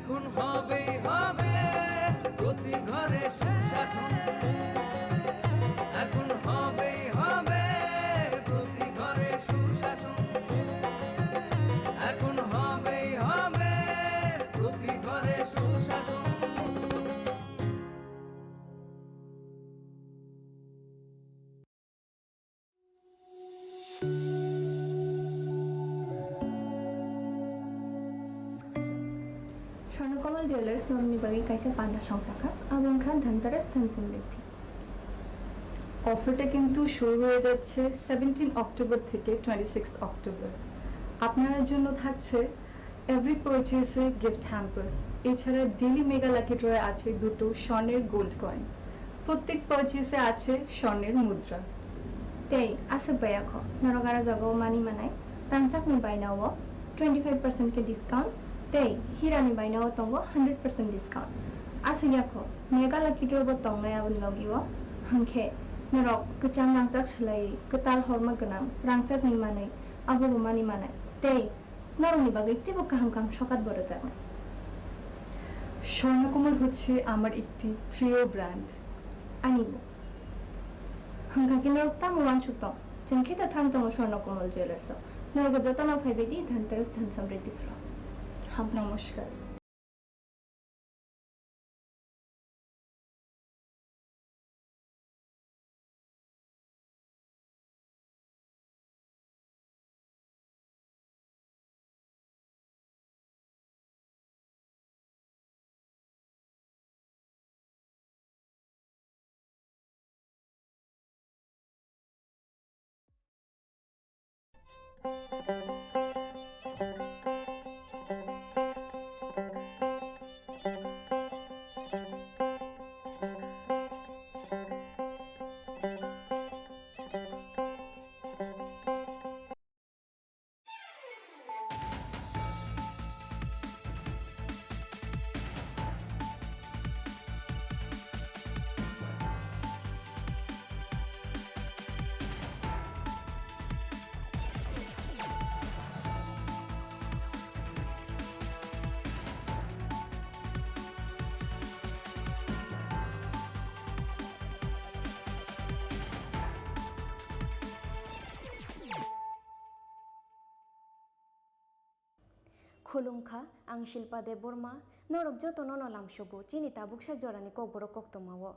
এখন হবেই হবে প্রতি ঘরে সুশাসন, এখন হবেই হবে প্রতি ঘরে সুশাসন, এখন হবেই হবে প্রতি ঘরে সুশাসন। স্বর্ণকমল জুয়েলার্স নরুনিবাগী কাইসা পান্ডা সংসাখা আবং খান ধনতেরাস ধন সমৃদ্ধি। অফারটা কিন্তু শুরু হয়ে যাচ্ছে 17 অক্টোবর থেকে 26 অক্টোবর। আপনার জন্য থাকছে এভরি পারচেসে গিফট হ্যাম্পার্স, এছাড়া ডেলি মেগা লাকি ড্রয়ে আছে দুটো স্বর্ণের গোল্ড কয়েন, প্রত্যেক পারচেসে আছে স্বর্ণের মুদ্রা। তেই আসে বায়াখ নরগারা জগাও মানি মানাই রাংচাকনি বাইনাও 25% के डिस्काउंट तेई हिरानी बायनाव तंगो 100% डिस्काउंट आसे याखो मेगा लकी ड्रॉ बो तंगनाय आबन लगियो हंखे नरक कचां रांचाक सलाई कताल हरमा गनां रांचाक नि मानै आबो मानि मानाय तेई नरनि बागै तेबो काहाम काम सकात बড় জানা। স্বর্ণকমল হচ্ছে আমার একটি প্রিয় ব্র্যান্ড। আনিব হংকা কি নরক তামওয়ান সুতং জেনখেতা থামতং স্বর্ণকমল জুয়েলার্স নরক যতনা ফাইবেদি ধনতেরাস ধন সমৃদ্ধি ফ্র। নমস্কার। खुलुमखा आं शिल्पा देव बर्मा नरक जत नन लामसबो चिनि ताबुकसा जरानि ककबरक कक्तमावो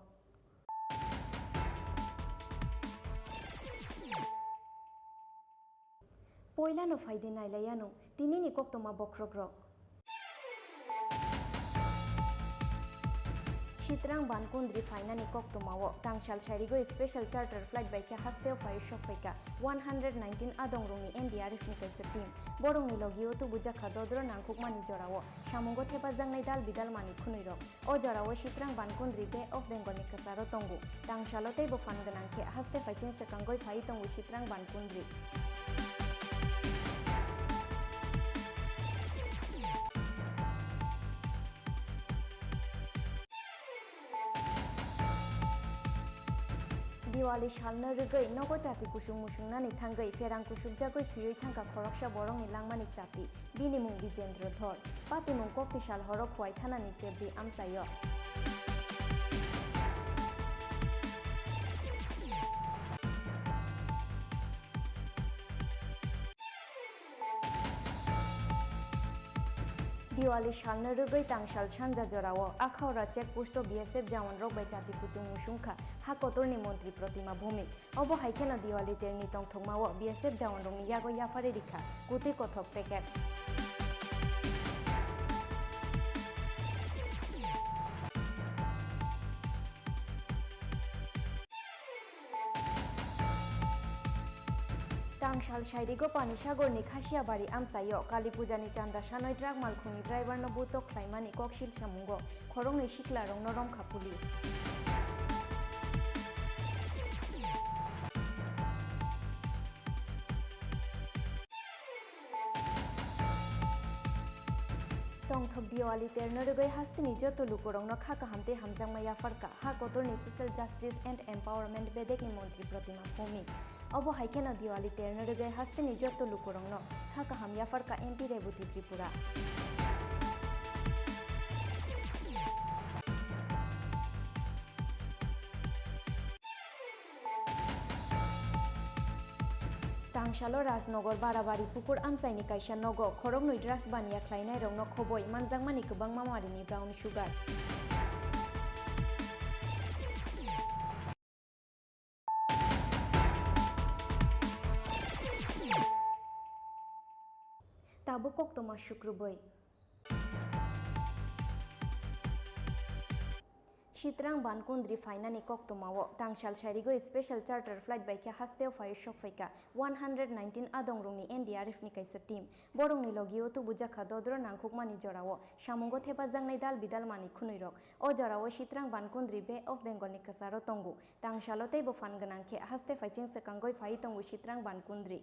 पयलानो फायदे नायलायानो तिनिनि कक्तमा बख्रग्रक चित्रां बानकुंद्रि फाइनानि कक्तमावो तांशाल शारिगो स्पेशल चार्टर फ्लाइट बाइका हास्तेव फायर शफाइका 119 आदं रंनि एनडीआरएफ नि कैसे टीम बरंनि लगियो तो बुजाखा दद्र नांखुकमानि जरावो सामुंगो थेपाजांनाय दाल बिदाल मानि खुनैरक अ जरावो चित्रां बानकुंद्रि बे अफ बेंगलनि कसारो तंगु तांशालो तैबो फानगोनांखे हास्ते फाइचिं सेकांगय फाइ तंगु चित्रां बानकुंद्रि दिवाली सालनो रगै नगो जाति कुसुम मुसुंनानि थांगै फेरां कुसुम जागै थुयै थांगा खरकसा बरंनि लांमानि जाति बिनि मुं बिजेन्द्र धर पाति मुं कक्ति साल हरक हुआय थानानि चेब्रि आमसायो दिवाली सालनो रगै तांशाल सानजा जरावो आखाउरा चेकपोस्ट बीएसएफ जवान रक बाय जाति कुचुं मुसुंखा हाकतरनि मंत्री प्रतिमा भूमि अबो हाइखेनो दिवाली तेरनि तंथंमावो बीएसएफ जवान रंनि यागो याफारि रिखा कुति कथक पेकेट तांशाल शाइरिगो पानिसागरनि खासियाबारि आमसायो काली पूजानि चांदा सानय ट्राक मालखुनि ड्राइभारनो बुतक ख्लाइमानि ककशिल सामुंगो खरंनि सिख्ला रंनो रंखा पुलिस तंथब दिवाली तेरनो रगै हास्तिनि जतो लुकोरंनो खाका हामते हामजांमा याफारका हा कतरनि सोशल जस्टिस एंड एम्पावरमेंट बेदेकनि मंत्री प्रतिमा भूमि अबो हाइखेनो दिवाली तेरनो रगै हास्तिनि जतो लुकोरंनो खाका हाम याफारका एमपी रेबुति Tripura Tangshalo Rajnogor Barabari Pukur Amsaini Kaisha Nogo Khorok Nui Drugs Bania Klainai Rongno Khoboi Manjangmani Kubang Mamarini Brown Sugar Tabu Koktoma Shukrubai Shitrang Bankundri Fainani Koktomawo Tangshal Sharigo Special Charter Flight by Kya Hasteo Fire Shock Faika 119 Adongrungni NDRF ni kaisa team Borongni Logio to Bujaka Dodro Nankukmani Jorawo Shamungo Tepa Zangnai Dal Bidal Mani Kunuirok O Jorawo Shitrang Bankundri Bay of Bengal ni Kasaro Tongu Tangshalo Tebo Fangananke Haste Faiching Sakangoi Faitongu Shitrang Bankundri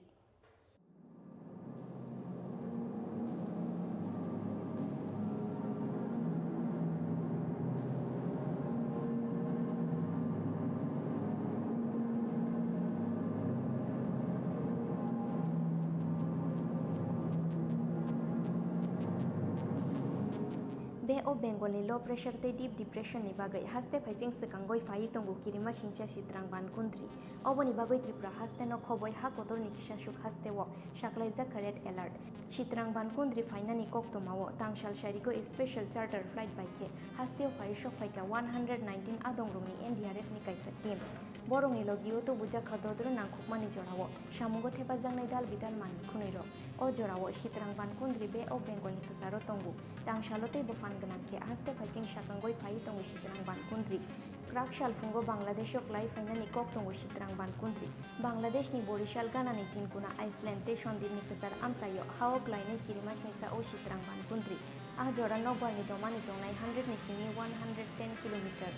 Bay of Bengal ni low pressure te deep depression ni bagai haste phaiching sakangoi fai tongu kirima singcha Shitrang Bankundri oboni bagai Tripura haste no khoboi ha kotol ni kisha shuk haste wo shaklai za red alert Shitrang Bankundri fainani koktomawo tangshal sharigo special charter flight by ke haste fai shok faika 119 adongrungni NDRF ni kaisa team borongni logio to buja khadodro nangkhukmani jorawo shamungo thepa jangnai dal bidal mani khunairo o jorawo Shitrang Bankundri Bay of Bengal ni kasaro tongu tangshalote bofan ganangke haste phaiching shakangoi phai tongu Shitrang Bankundri Krakshal fungo Bangladesh ok lai fainani kok tongu Shitrang Bankundri Bangladesh ni Borishal gana ni tinkuna Iceland te shondir ni kasar amsayo haok lai ni kirima singsa o Shitrang Bankundri jora no bani domani tong 900 ni sini 110 kilometer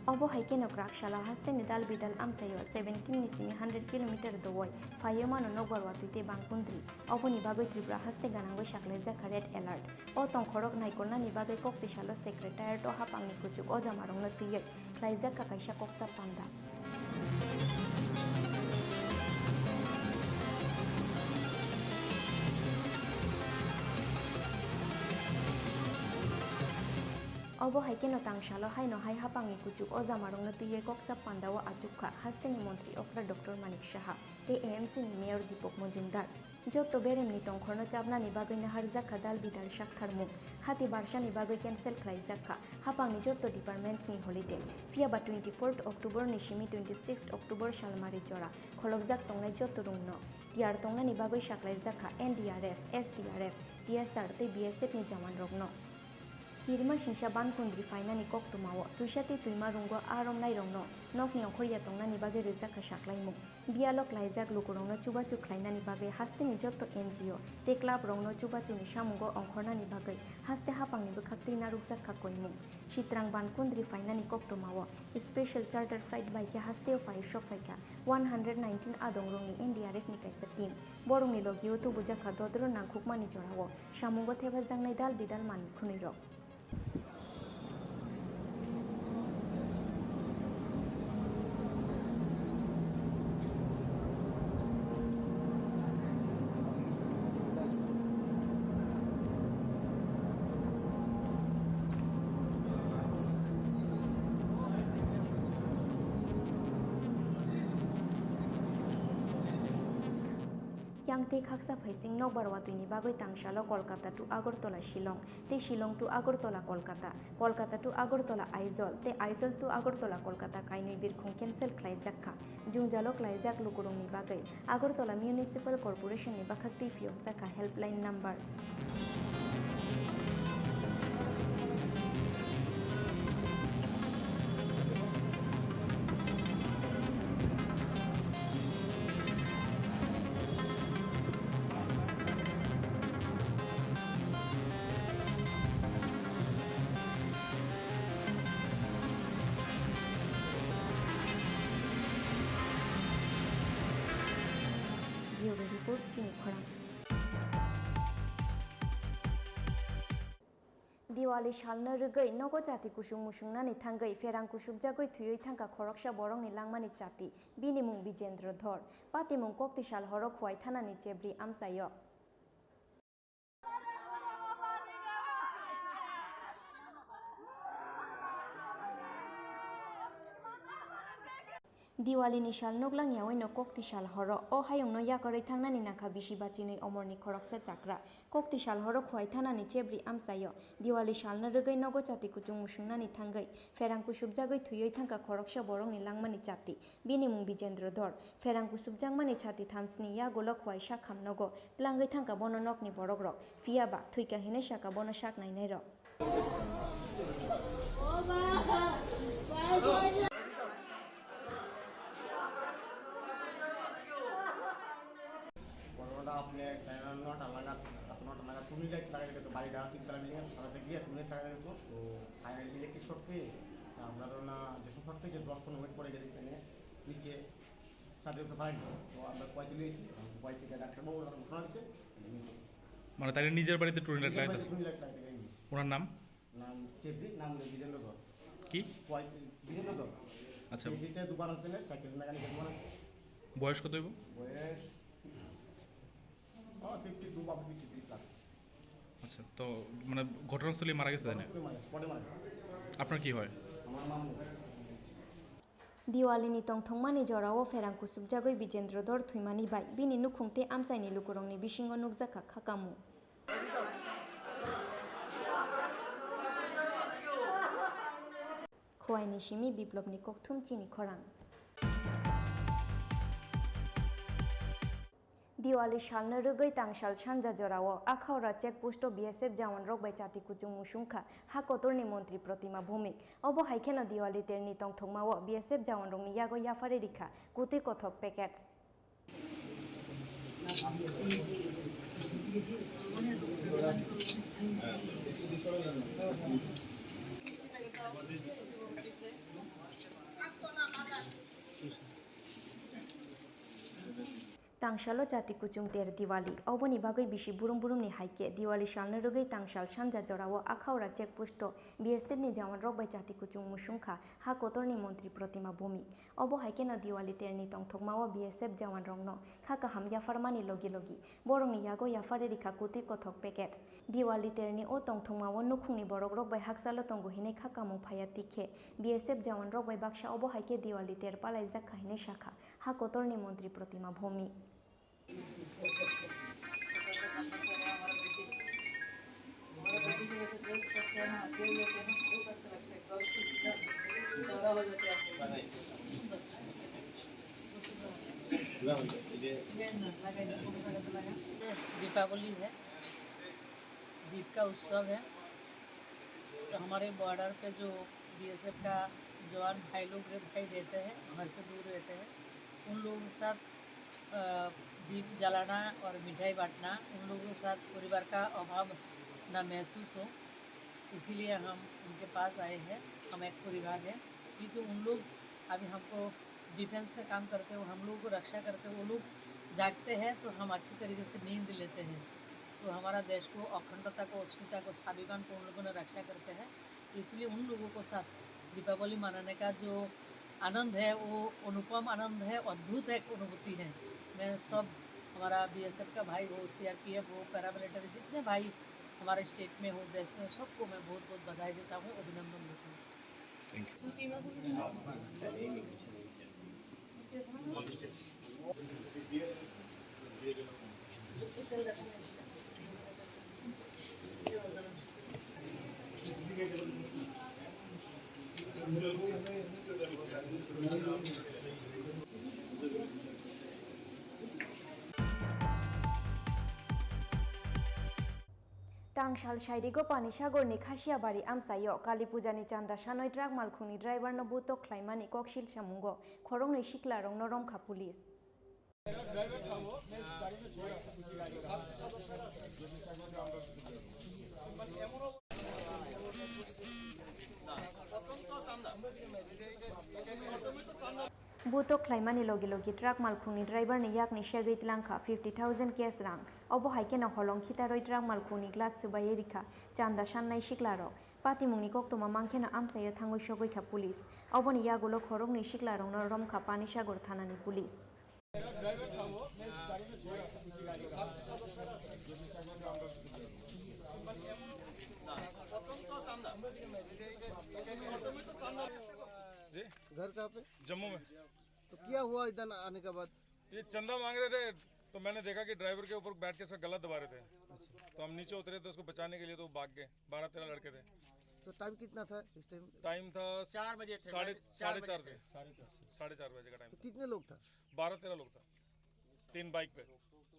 Obo haikeno Krakshala haste nidal bidal amchayo 17 ni simi 100 km dowoi fayoma no nogor watite Bankundri obo ni bagoi Tripura haste ganangoi shaklai za red alert o tong khorok naikolna ni bagoi kokti shalo secretary to hapang ni kuchuk o jamarong no tiyek klaiza ka kaisha kokta panda Obo haikeno tangshalo haino hai hapang ni kuchuk o jamarong no tiye koksa pandawo achukha haste ni montri okra Dr. Manik Shaha te AMC ni mayor Dipok Mojumdar Joto berem ni tongkhorno chabna ni bagoi na harja khadal bidal shaktharmu hati barsha ni bagoi cancel khlaijaka hapang ni joto department ni holiday fiaba 24th October ni shimi 26th October shalmari jora kholokjak tongnai joto rungno tiar tongna ni bagoi shaklaijaka NDRF SDRF TSR te BSF ni jaman rogno Kirima Shinsha Bankundri fainani koktumawo tushati tuima rungo arom nai rongno nokni okhoriya tongna ni bage reja ka shaklaimuk bialok laijak lukurongno chubachu khlainani bage haste ni jotto NGO te club rongno chubachu ni shamungo ongkhorna ni bage haste hapang ni bukhakti na ruksak khakoimuk Shitrang Bankundri fainani koktumawo special charter flight by ke haste fai shok faika 119 adongrong ni NDRF ni kaisa team borong ni logio tu buja khadodro nangkhukma ni jorawo shamungo theba jangnai dal bidal mani khuniro Yang te khaksa phaising nok barwatuni bagoi tangshalo Kolkata to Agartala Shillong te Shillong to Agartala Kolkata Kolkata to Agartala Aizol te Aizol to Agartala Kolkata kainoi birkhung cancel khlaijakha jungjalo khlaijak lukurung ni bagai Agartala Municipal Corporation ni bakhakti fiosaka helpline number Diwali shalna rugoi nogo jati kusung musungnani thangai ferang kusuk jagoi thuyoi thangka khoroksa borongni langmani jati bini mung Bijendra Dhor pati mung kokti shal horok huai thanani chebri amsayo Diwali ni shal noglang yawai no kokti shal horo o hayong no yakorai thangnani nakha bisi bachinoi omorni khoroksa chakra kokti shal horo khwai thanani chebri amsayo Diwali shal na rugoi nogo chati kuchung musungnani thangai ferang kusubjagoi thuyoi thangka khoroksa borongni langmani chati bini mung Bijendra Dhor ferang kusubjangmani chati thamsni ya golok khwai shakham nogo tlangai thangka bono nokni borokrok fiaba thuika hine shaka bono shak nainai ro आपने नौटा लगा टूनी light लगा तो बाड़ी डाल 3 तला building साराতে গিয়ে টুনি টাকা দিত তো ফাইনালি ইলেকট্রিক শর্ট পেয়ে আমরা তো না যে শর্ট থেকে 10-15 মিনিট পরে গেছি এখানে নিচে সার্টিফিকেট ফাইন তো আমরা কয় দিলে এসেছি কয় থেকে ডাক্তার বাবু ঘোষণা দিয়েছে মানে তার নিজের বাড়িতে টুনি লাইট লাগাইছে টুনি লাইট লাগাইছে ওনার নাম চেবি নাম বিজেন্দ্র ধর কি কয় বিজেন্দ্র ধর আচ্ছা চেবিতে দোকান আছে সাইকেল মেকানিক দোকান বয়স কত হইব বয়স 52 বা 53 প্লাস আচ্ছা তো মানে ঘটনাস্থলে মারা গেছে তাই না আপনার কি হয় আমার মামু Diwali ni tongthongmani jorao ferang kusuk jagoi Bijendra Dhor thuimani bai bini nukhungte amsaini lukurongni bisingo nukjaka khakamu khwaini simi biplobni kokthum chini khorang Diwali shalna rugoi tangshal shanja jorao akhaura checkpost BSF jawan rok bai chati kuchung musungkha hakotorni mantri Pratima Bhumik obo haikeno Diwali terni tongthongmao BSF jawan rokni yago yafare rikha kuti kothok packets Tangshalo jati kuchung ter Diwali oboni bagoi bisi burum ni haike Diwali shalna rugoi tangshal shanja jorao akhaura checkpost BSF ni jawan rok bai jati kuchung musungkha ha kotorni mantri Pratima Bhumik obo haikeno Diwali terni tongthokmao BSF jawan rokno khaka hamya farmani logi borongni yago yafare rikha kuti kothok packets Diwali terni o tongthokmao nukhungni borok rok bai haksalo tongo hinai khaka mung phaya tikhe BSF jawan rok bai baksha obo haike Diwali ter palai jakha hinai shakha ha kotorni mantri Pratima Bhumik Deepawali है जीत का उत्सव है तो हमारे border पे जो BSF का जवान भाई लोग दिखाई देते हैं घर से दूर रहते हैं उन लोगों के साथ दीप जलाना और मिठाई बांटना उन लोगों के साथ परिवार का अभाव ना महसूस हो इसीलिए हम उनके पास आए हैं हम एक परिवार है क्योंकि उन लोग अभी हमको डिफेंस में काम करते हैं हम लोगों को रक्षा करते हैं वो लोग जागते हैं तो हम अच्छी तरीके से नींद लेते हैं तो हमारा देश को अखंडता को अस्मिता को स्वाभिमान को उन लोगों ने रक्षा करते हैं तो इसलिए उन लोगों को साथ दीपावली मनाने का जो आनंद है वो अनुपम आनंद है अद्भुत एक अनुभूति है मैं सब हमारा बीएसएफ का भाई हो सीआरपीएफ हो पैरामिलिट्री जितने भाई हमारे स्टेट में हो देश में सबको मैं बहुत बहुत बधाई देता हूँ अभिनंदन देता हूँ Tangshal shairigo pani sagorni khasiabari amsayo kali pujani chanda sanoi truck malkhungni driver no buto khlaimani koksil samungo khorongni sikla rongno romkha police buto klaimani logi logi truck malkhungni driver ni yakni shegui tlangkha 50,000 cash rang obo haike na holong khitaroi truck malkhungni glass subai rikha chanda sannai siklarok patimungni koktoma mangkhena amsayo thangoi sogoi kha police oboni yagulo khorokni siklarokno romkha panisagar thanani police घर कहाँ पे? जम्मू में। तो क्या हुआ इधर आने के बाद? ये चंदा मांग रहे थे तो मैंने देखा कि ड्राइवर के ऊपर बैठ के उसका गला दबा रहे थे। तो हम नीचे उतरे तो उसको बचाने के लिए तो भाग गए। 12-13 लड़के थे। तो टाइम कितना था इस टाइम? टाइम था 4 बजे थे, साढ़े चार बजे थे 4:30 बजे का टाइम तो था। कितने लोग था? 12-13 लोग था 3 बाइक पे।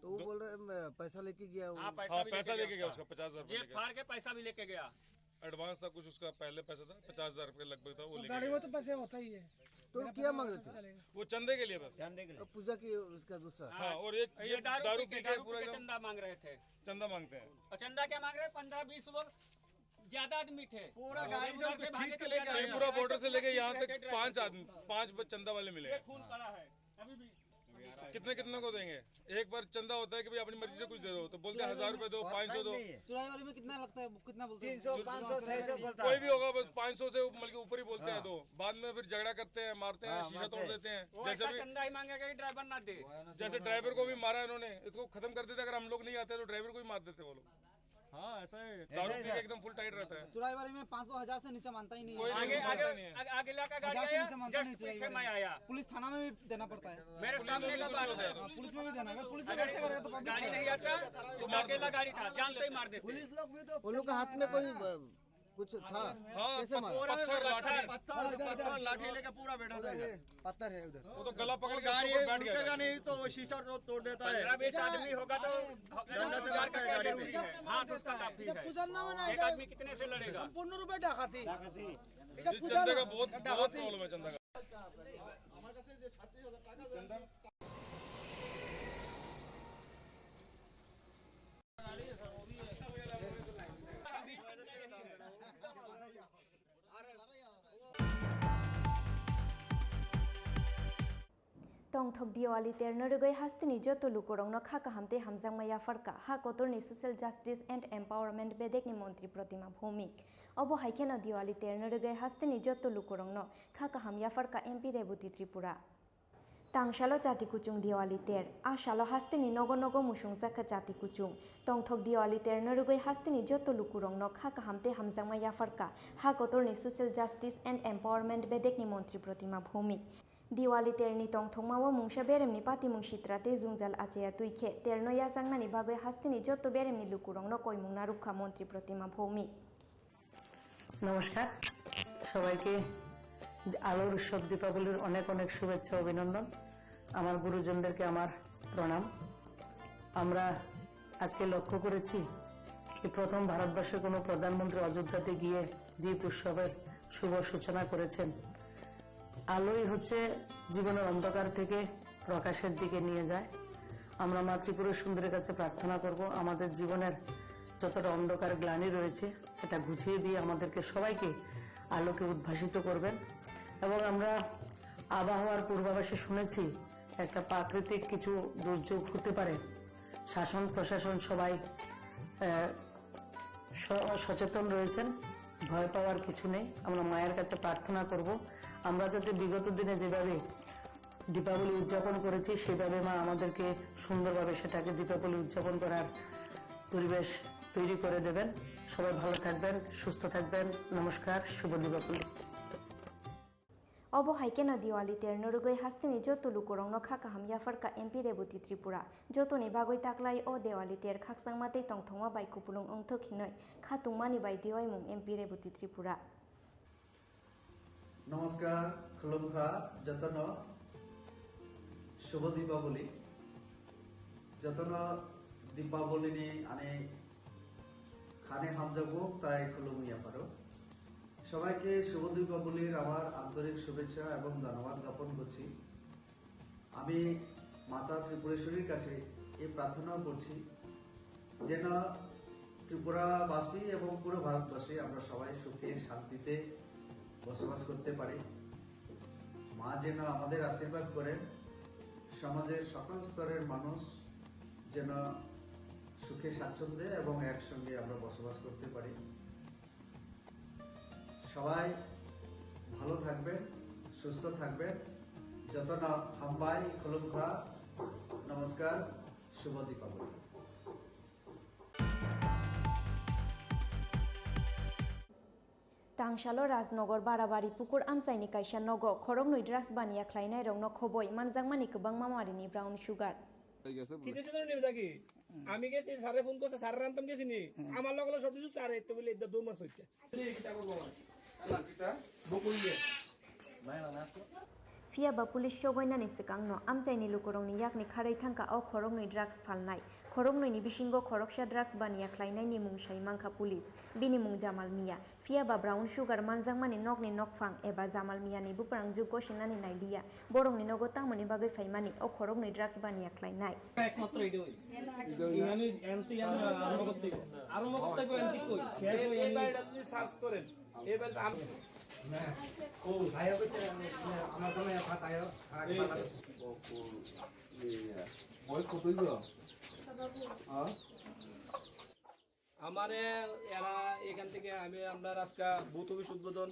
तो वो बोल रहे मैं पैसा लेके गया वो। हाँ, हाँ पैसा लेके गया उसका 50,000 जेब रुपये फाड़ के पैसा भी लेके गया। एडवांस था कुछ उसका पहले पैसा था 50,000 रुपये लगभग था वो गाड़ी में तो पैसे होता ही है। तो क्या मांग रहे थे? वो चंदे के लिए बस। तो पूजा की उसका दूसरा। हाँ और एक ये दारू पी के पूरा एकदम चंदा मांग रहे थे। चंदा मांगते हैं। और चंदा क्या मांग रहे? 15-20 लोग ज्यादा आदमी थे। पूरा गाड़ी से खींच के लेके आए। पूरा बॉर्डर से लेके यहाँ तक 5 आदमी 5 चंदा वाले मिले हैं। खून पड़ा है अभी भी। कितने को देंगे? एक बार चंदा होता है कि भाई अपनी मर्जी से कुछ दे दो तो बोलते हैं 1000 रुपए दो 500 दो। चुराई वाले में कितना लगता है? कितना बोलते हैं? 300, 500, 600 बोलता कोई भी होगा बस 500 से बल्कि ऊपर ही बोलते हैं। तो बाद में फिर झगड़ा करते हैं, मारते हैं, शीशा तोड़ देते हैं। वो ऐसा चंदा ही मांगेगा कि ड्राइवर ना दे। जैसे ड्राइवर को भी मारा इन्होंने, इसको खत्म कर देते। अगर हम लोग नहीं आते तो ड्राइवर को भी मार देते वो लोग। हाँ ऐसा है। दारू पी के एकदम फुल टाइट रहता है। चुराई वाले में 500-1000 से नीचे मानता ही नहीं है। आगे लगा गाड़ी आया, जस्ट पीछे मैं आया। पुलिस थाना में भी देना पड़ता है। मेरे सामने का बात है। पुलिस में भी देना है। पुलिस में कैसे करेगा? तो गाड़ी नहीं आता, उसका अकेला गाड़ी था, जान से ही मार देते। पुलिस लोग भी तो वो लोग के हाथ में कोई कुछ था? हाँ कैसे मारा? पत्थर लाठी लेके पूरा बैठा था। पत्थर है उधर। वो तो गला पकड़ के गाड़ी बैठ गया। नहीं तो वो शीशा तोड़ देता है। 15-20 आदमी होगा तो डंडा से मार का जरूरी है। हाथ उसका काफी है। एक आदमी कितने से लड़ेगा? पूर्ण रूपे डाकाती। इस चंदे का बहुत प्रॉब्लम है चंदा का। tongthok diwali terno rugoi hastini joto lukorongno khaka hamte hamjangmaya farka ha kotorni social justice and empowerment bedekni mantri Pratima Bhumik obo haikeno diwali terno rugoi hastini joto lukorongno khaka hamya farka MP Rebuti Tripura tangshalo jati kuchung diwali ter ashalo hastini nogo nogo musungjaka jati kuchung tongthok diwali terno rugoi hastini joto lukurongno khaka hamte hamjangmaya farka ha kotorni social justice and empowerment bedekni mantri Pratima Bhumik Diwali terni tongthongmawo mungsa beremni patimung sitrate jungjal acheya tuikhe terno yajangnani bagoi hastini joto beremni lukurongno koimungna rukha mantri Pratima Bhumik নমস্কার সবাইকে আলোর উৎসব দীপাবলির অনেক অনেক শুভেচ্ছা অভিনন্দন আমার গুরুজনদেরকে আমার প্রণাম আমরা আজকে লক্ষ্য করেছি যে প্রথম ভারতবর্ষে কোনো প্রধানমন্ত্রী অযোধ্যাতে গিয়ে দীপ উৎসবের শুভ সূচনা করেছেন আলোই হচ্ছে জীবনের অন্ধকার থেকে প্রকাশের দিকে নিয়ে যায় আমরা মা ত্রিপুরা সুন্দরীর কাছে প্রার্থনা করব আমাদের জীবনের যতটা অন্ধকার গ্লানি রয়েছে সেটা ঘুচিয়ে দিয়ে আমাদেরকে সবাইকে আলোকে উদ্ভাসিত করবেন এবং আমরা আবহাওয়ার পূর্বাভাসে শুনেছি একটা প্রাকৃতিক কিছু দুর্যোগ হতে পারে শাসন প্রশাসন সবাই সচেতন রয়েছেন ভয় পাওয়ার কিছু নেই আমরা মায়ের কাছে প্রার্থনা করব আমরা যাতে বিগত দিনে যেভাবে দীপাবলি উদযাপন করেছি সেভাবে মা আমাদেরকে সুন্দরভাবে সেটাকে দীপাবলি উদযাপন করার পরিবেশ তৈরি করে দেবেন সবাই ভালো থাকবেন সুস্থ থাকবেন নমস্কার শুভ Deepavali Obo haikeno diwali terno rugoi hastini joto lukurongno khaka hamya farka MP Rebuti Tripura joto ni bagoi taklai o diwali ter khaksangmatei tongthongma bai kupulung ongthok hinoi khatungmani bai diwai mung MP Rebuti Tripura নমস্কার খুলুমখা যতন শুভ দীপাবলি যতন দীপাবলি নি আনে খানে হামজাবো তাই খুলুমিয়া পারো সবাইকে শুভ দীপাবলির আমার আন্তরিক শুভেচ্ছা এবং ধন্যবাদ জ্ঞাপন করছি আমি মাতা ত্রিপুরেশ্বরীর কাছে এই প্রার্থনা করছি যেন ত্রিপুরাবাসী এবং পুরো ভারতবাসী আমরা সবাই সুখে শান্তিতে বসবাস করতে পারি মা যেন আমাদের আশীর্বাদ করেন, সমাজের সকল স্তরের মানুষ যেন সুখে স্বাচ্ছন্দ্যে এবং একসঙ্গে আমরা বসবাস করতে পারি। সবাই ভালো থাকবেন, সুস্থ থাকবেন। যতন হাম্বাই খুলুমখা, নমস্কার, শুভ দীপাবলি। तांगशालो राजनगर बाराबारि पुकुर आमसाइनि काइसा नग खरक नई ड्राग्स बानिया ख्लाइनाय रंनो खबय मानजांमानि गोबां मामारिनि ब्राउन सुगार কিতেছে তো নেবে থাকি আমি গেছি স্যারে ফোন করছে স্যারের আনতাম গেছি নি আমার লগলে সব কিছু স্যারে তো বলে দৌড় মারছ হইতে কিটা করব আমার কিটা বকুল দিয়ে Fiaba pulis shogoinani sikangno amchaini lukurongni yakni kharai thangka au khorognoi drugs phalnai khorognoi ni bisingo khoroksa drugs bania khlainai ni mung sai mangkha pulis bini mung Jamal Mia Fiaba brown sugar manjangmani nokni nokfang eba Jamal Mia ni buprang jugo sinani nailia borongni nogo tamoni bagai faimani au khorognoi drugs bania khlainai একমাত্র এটাই ইয়ানি anti আরম্ভ করতে anti কই শেষ হই এবার এটা যদি সার্চ করেন এবার ও ভাই কইছে আমার তো না ফাটায় আগে ফাটা বই কতই গো হ্যাঁ আমারে এরা এখান থেকে আমরা আজকে বুথ অফিস উদ্বোধন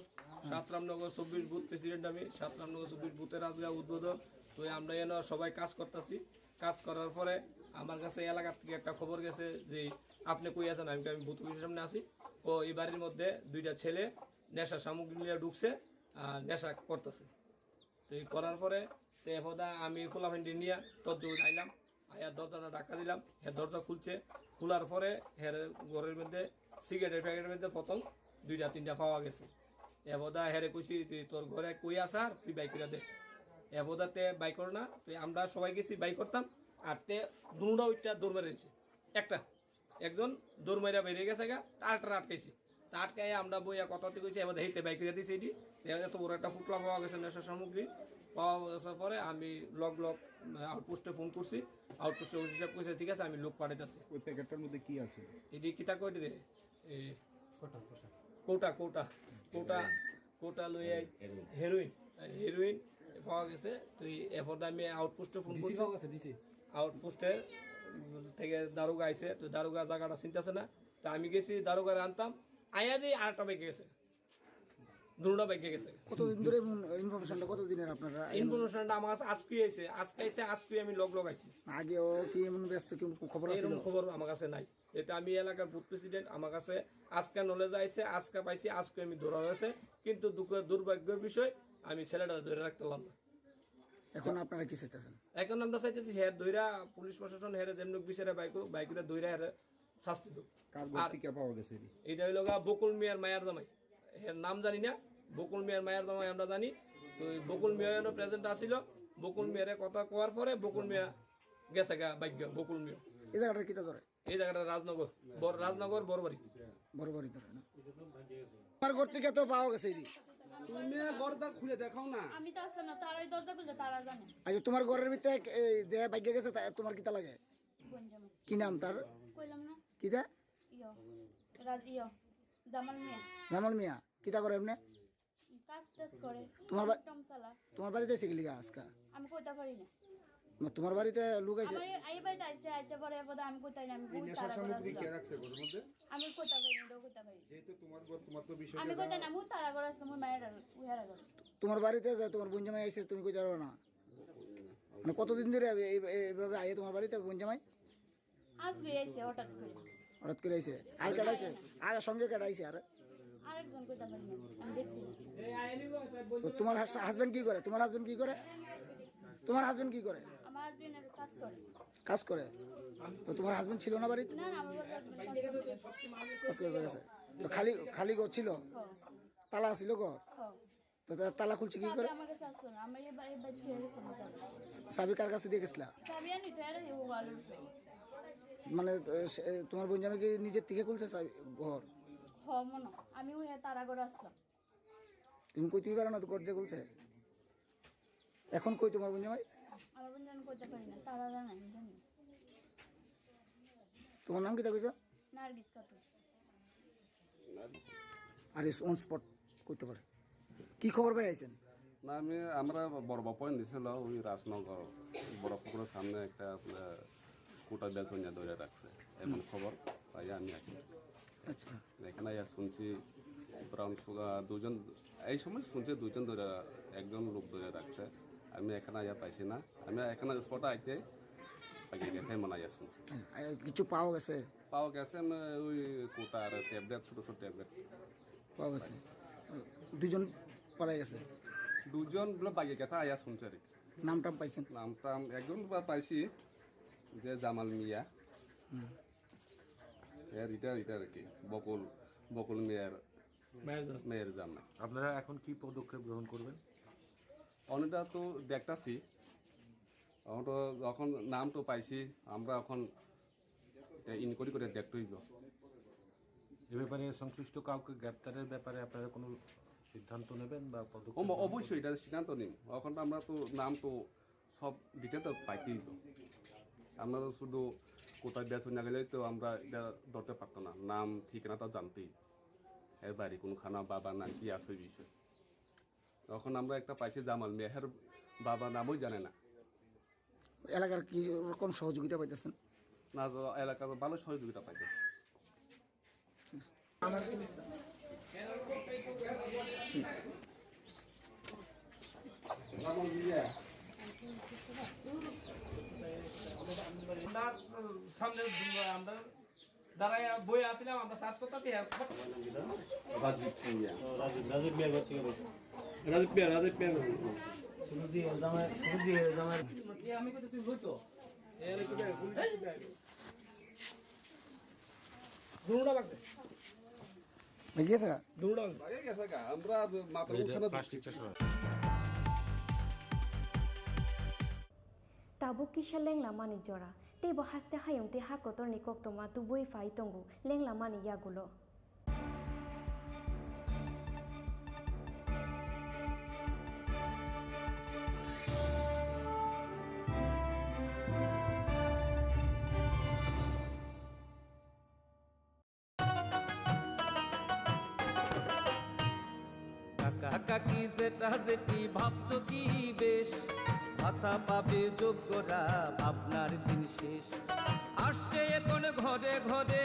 সাতরামনগর 24 বুথ প্রেসিডেন্ট আমি সাতরামনগর 24 বুথের আজকে উদ্বোধন তো আমরা এনে সবাই কাজ করতেছি কাজ করার পরে আমার কাছে এলাকা থেকে একটা খবর গেছে যে আপনি কই আছেন আমি বুথ অফিসের সামনে আছি ও এই বাড়ির মধ্যে দুইটা ছেলে নেশা সামগ্রী নিয়ে ঢুকছে আর নেশা করতেছে তো এই করার পরে তো এফদা আমি খোলাফেন্ডি নিয়ে তদ্দু আইলাম আয়া দরজাটা ধাক্কা দিলাম হে দরজা খুলছে খোলার পরে হের ঘরের মধ্যে সিগারেটের প্যাকেটের মধ্যে প্রথম দুইটা তিনটা পাওয়া গেছে এফদা হেরে কইছি তুই তোর ঘরে কই আসার তুই বাইক করে দে এফদাতে বাইক কর না তুই আমরা সবাই গেছি বাইক করতাম আর তে দুটা ওইটা দৌড় মেরেছে একটা একজন দৌড় মেরা বেরিয়ে গেছে গা তারটা আটকাইছি আটকায় আমরা বইয়া কথাতে কইছি এবার হেঁটে বাইক করে দিয়েছি এটি এত বড় একটা ফুটলা পাওয়া গেছে নেশা সামগ্রী পাওয়া যাওয়ার পরে আমি ব্লক আউটপোস্টে ফোন করছি আউটপোস্টে হিসাব কইছে ঠিক আছে আমি লোক পাঠাইতেছি ওই প্যাকেটটার মধ্যে কি আছে এটি কিতা কই রে এই কোটা কোটা কোটা কোটা লই হেরোইন পাওয়া গেছে তুই এরপর আমি আউটপোস্টে ফোন করছি আউটপোস্টে থেকে দারোগা আইছে তো দারোগা জায়গাটা চিনতেছে না তা আমি গেছি দারোগারে আনতাম আয়া দিয়ে আরেকটা বাইকে গেছে দুটা বাইকে গেছে কতদিন ধরে ইনফরমেশনটা কতদিনের আপনারা ইনফরমেশনটা আমার কাছে আজকে আমি লগ আইছি আগেও কি এমন ব্যস্ত কি খবর আছে এরকম খবর আমার কাছে নাই এটা আমি এলাকার বুথ প্রেসিডেন্ট আমার কাছে আজকে নলেজ আইছে আজকে পাইছি আজকে আমি ধরা হয়েছে কিন্তু দুর্ভাগ্যের বিষয় আমি ছেলেটা ধরে রাখতে পারলাম না এখন আপনারা কি চাইতেছেন এখন আমরা চাইতেছি হের দইরা পুলিশ প্রশাসন হেরে যেমন বিচারে বাইকরা দইরা হেরে শাস্তি দেব কার ব্যক্তি কে পাওয়া গেছে এটা হইল বকুল মিয়ার মায়ার জামাই এর নাম জানি না বকুল মিয়ার মায়ার জামাই আমরা জানি তো বকুল মিয়ারও প্রেজেন্ট আসিল বকুল মিয়ারে কথা কোয়ার পরে বকুল মিয়া গেছে গা ভাগ্য বকুল মিয়া এই জায়গাটা কিটা ধরে এই জায়গাটা রাজনগর বড়বাড়ি ধরে না আমার ঘর থেকে তো পাওয়া গেছে এটি তুমি ঘরটা খুলে দেখাও না আমি তো আসলাম না তারাই দরজা খুলে তারা জানে আচ্ছা তোমার ঘরের ভিতরে যে ভাগ্য গেছে তোমার কিটা লাগে কি নাম তার কইলাম না কিটা জামাল মিয়া কিটা করে এমনি কাজ টাজ করে তোমার বাড়িতে এসে গেলি আজকা আমি কইতা পারি না তোমার বাড়িতে লোক আছে এই বাড়িতে আইছে পরে আমি কইতাই না আমি নেশা সামগ্রী কে রাখছে ঘরের মধ্যে আমি কইতা পারি না কইতা পারি যেহেতু তোমার তো বিষয় আমি কইতাই না মুই তারা ঘর আছে মোর মায়ের উহারা ঘর তোমার বাড়িতে যায় তোমার বোনজামাই আইছে তুমি কইতা পারো না মানে কতদিন ধরে এইভাবে আইয়ে তোমার বাড়িতে বোনজামাই আজকে আইছে হঠাৎ করে আইছে আর কাটাইছে আর সঙ্গে কাটাইছে আর আরেকজন কইতা পারি না আমি দেখছি তোমার হাজবেন্ড কি করে তোমার হাজবেন্ড কি করে আমার হাজবেন্ড কাজ করে তো তোমার হাজবেন্ড ছিল না বাড়িতে না আমার কাজ করে গেছে তো খালি ঘর ছিল তালা ছিল ঘর তো তালা খুলছে কি করে আমার কাছে আসলো না আমি এই বাড়ি থেকে গেছি চাবি কার কাছে দিয়ে গেছিলা চাবি আনি তারা এই ওয়ালের মানে তোমার বোনজামাই কি নিজের থেকে খুলছে ঘর মনে আমি ওই তারা ঘর আসলাম তুমি কইতেই পারো না তো ঘর যে খুলছে এখন কই তোমার বোনজামাই আমার বোন জান কইতে পারি না তারা জানে আমি জানি তোমার নাম কি তা কইছো নার্গিস খাতুন আর ইস অন স্পট কইতে পারে কি খবর পাই আইছেন না আমরা বড় পয়েন্ট দিছিল ওই রাজনগর বড় পুকুরের সামনে একটা কোটা বেচনিয়া ধরে রাখছে এমন খবর তাই আমি আছি। আচ্ছা, এখানে শুনছি ব্রাউন সুগার দুজন এই সময় শুনছি দুজন ধরে একজন লোক ধরে রাখছে। আমি এখানে পাইছি না, আমি এখানে স্পটে আইতে পাইকে গেছে মনে হয় শুনছি। কিছু পাওয়া গেছে? পাওয়া গেছে ওই কোটা আর ট্যাবলেট, ছোটো ছোটো ট্যাবলেট পাওয়া গেছে। দুজন পালাই গেছে? দুজন বলে পাইকে গেছে আয়া শুনছি আর কি। নামটা পাইছেন? নামটা একজন পাইছি যে জামাল মিয়া, এটা আর কি বকুল মেয়ের জামাই। আপনারা এখন কি পদক্ষেপ গ্রহণ করবেন? অনেকটা তো দেখতাছি, এখন তো যখন নাম তো পাইছি আমরা এখন ইনকোয়ারি করে দেখতে হইব। এ ব্যাপারে সংশ্লিষ্ট কাউকে গ্রেপ্তারের ব্যাপারে আপনারা কোনো সিদ্ধান্ত নেবেন বা পদক্ষেপ? অবশ্যই এটা সিদ্ধান্ত নিন। এখন তো আমরা তো নাম তো সব ডিটেল তো পাইতেই তো, আমরা তো শুধু কোথায় বেচ না গেলেই তো আমরা এটা ধরতে পারতো না, নাম ঠিকানা তো জানতেই এর বাড়ি কোনখানা, বাবা নাম কি আছে বিষয়। তখন আমরা একটা পাইছি জামাল মেহের বাবা নামই জানে না। এলাকার কি রকম সহযোগিতা পাইতেছেন? না, এলাকার ভালো সহযোগিতা পাইতেছে। সামনে আমরা দাঁড়ায় বই আসছিলাম, আমরা সার্চ করতেছি। আমি করতেছি বই তো Tabuk kisah leng lama ni jora, te bahas te hayung te ha kotor ni kok toma tu boi fai tonggu leng lama ni ya gulo. কাকি যেটা যেটি ভাবছো কি বেশ, ভাতা পাবে যোগ্যরা আপনার দিন শেষ। আসছে এখন ঘরে ঘরে,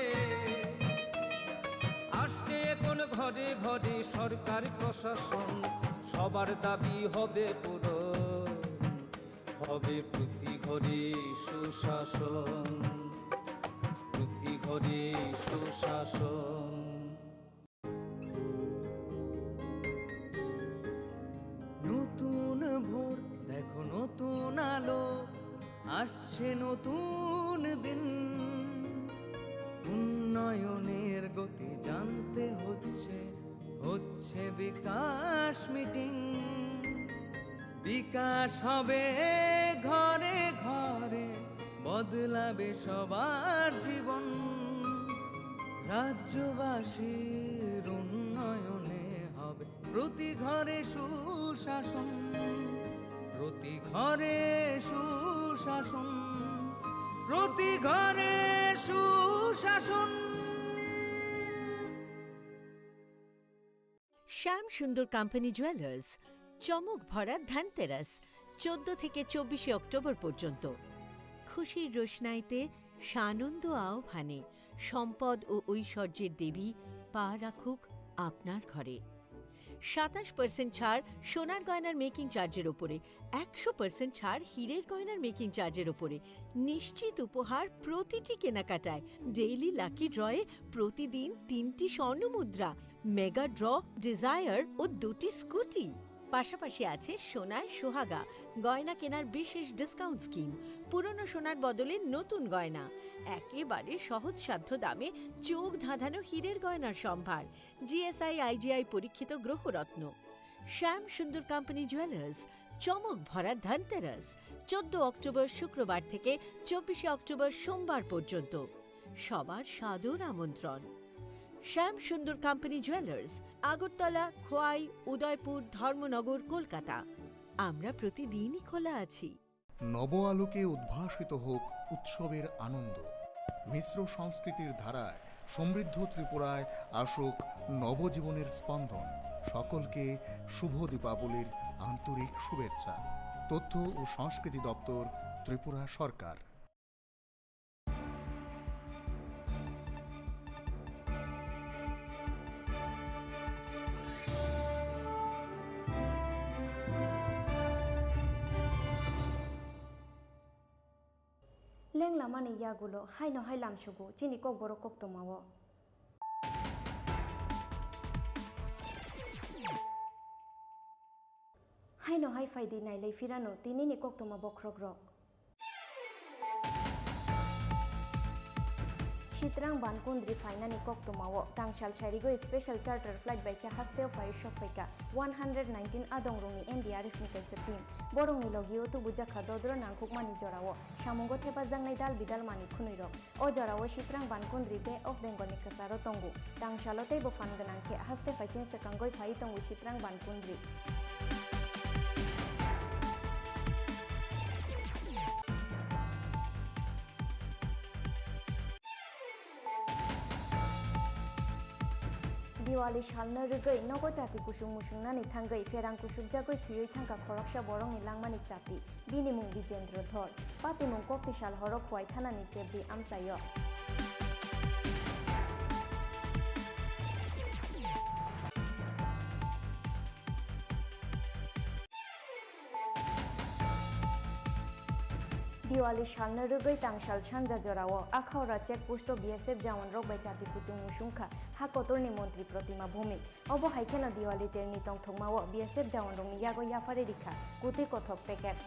আসছে এখন ঘরে ঘরে সরকার প্রশাসন, সবার দাবি হবে পূরণ, হবে প্রতি ঘরে সুশাসন, প্রতি ঘরে সুশাসন। নতুন ভোর দেখো নতুন আলো, আসছে নতুন দিন, উন্নয়নের গতি জানতে হচ্ছে, হচ্ছে বিকাশ মিটিং। বিকাশ হবে ঘরে ঘরে, বদলাবে সবার জীবন, রাজ্যবাসীর উন্নয়নে হবে প্রতি ঘরে সুশাসন, প্রতি ঘরে সুশাসন, প্রতি ঘরে সুশাসন। শ্যাম সুন্দর কোম্পানি জুয়েলার্স, চমক ভরা ধানতেরাস 14 থেকে 24 অক্টোবর পর্যন্ত। খুশির রোশনাইতে সানন্দ আহ্বানে সম্পদ ও ঐশ্বর্যের দেবী পা রাখুক আপনার ঘরে। 27% ছাড় সোনার গয়নার মেকিং চার্জের ওপরে, 100% ছাড় হীরের গয়নার মেকিং চার্জের ওপরে, নিশ্চিত উপহার প্রতিটি কেনাকাটায়, ডেইলি লাকি ড্রয়ে প্রতিদিন 3টি স্বর্ণ মুদ্রা, মেগা ড্র, ডিজায়ার ও 2টি স্কুটি। পাশাপাশি আছে সোনায় সোহাগা গয়না কেনার বিশেষ ডিসকাউন্ট স্কিম, পুরনো সোনার বদলে নতুন গয়না, একেবারে সহজসাধ্য দামে চোখ ধাঁধানো হীরের গয়নার সম্ভার, জিএসআই আইজিআই পরীক্ষিত গ্রহরত্ন। শ্যাম সুন্দর কোম্পানি জুয়েলার্স, চমক ভরা ধনতেরাস 14 অক্টোবর শুক্রবার থেকে 24 অক্টোবর সোমবার পর্যন্ত। সবার সাদর আমন্ত্রণ। শ্যাম সুন্দর কোম্পানি জুয়েলার্স, আগরতলা, খোয়াই, উদয়পুর, ধর্মনগর, কলকাতা। আমরা প্রতিদিনই খোলা আছি। নব আলোকে উদ্ভাসিত হোক উৎসবের আনন্দ, মিশ্র সংস্কৃতির ধারায় সমৃদ্ধ ত্রিপুরায় আসুক নবজীবনের স্পন্দন। সকলকে শুভ দীপাবলির আন্তরিক শুভেচ্ছা। তথ্য ও সংস্কৃতি দপ্তর, ত্রিপুরা সরকার। লেংলা মানে ইয়াগুলো হাইনো হাইলাম সুগু চিনি kokborok koktomawo haino hai faidi nailei firano tinini koktoma bokrogrok Shitrang Bankundri Fainani Koktomawo Tangshal Sharigo Special Charter Flight by Kya Hasteo Fire Shop Faika 119 Adongrungi NDRF Nikasa Team Borong Nilogio to Bujaka Dodro Nankuk Mani Jorawo Shamungo Tepa Zangai Dal Bidal Mani Kuniro O Jorawo Shitrang Bankundri Bay of Bengal Nikasaro Tongu Tangshalote Bofangananke Haste Fachin Sekangoi Paitongu Shitrang Bankundri Diwali shalna rugai nogo jati kusung musung nani thangai ferang kusuk jagoi thuyoi thangka khoroksha borong ni langmani jati bini mung Bijendra Dhor pati mung kokti shal horok huai thanani chebri amsayo Diwali shalna rugai tangshal shanja jorao akhaura check posto BSF jawan rok bai jati kuchung musungkha hakotorni মন্ত্রী Pratima Bhowmik of হাইকেনা Diwali তের নিতং থংমাও BSF jawan rok ni yago yafare rikha kuti kothok packet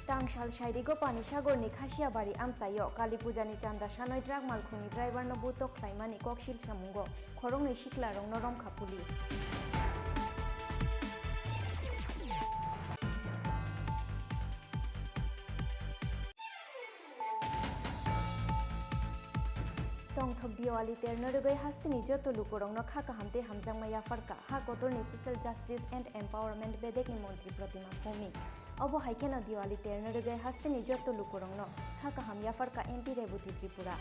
Tangshal Shairigo Panisagor ni Khasiabari Amsayo Kali Pujani Chanda Shanoi Drag Malkhuni Driver no Buto Klaimani Kokshil Samungo Khorong ni Shikla Rong no Romkha Police Tongthok Diwali ter Norugai Hastini Joto Lukurong no Khaka Hamte Hamjangmaya Farka Ha Kotorni Social Justice and Empowerment Bedekni Montri Pratima Bhumik Obo Haikena Diwali ter Norugai Hastini Joto Lukurong no Khaka Hamya Farka MP Rebuti Tripura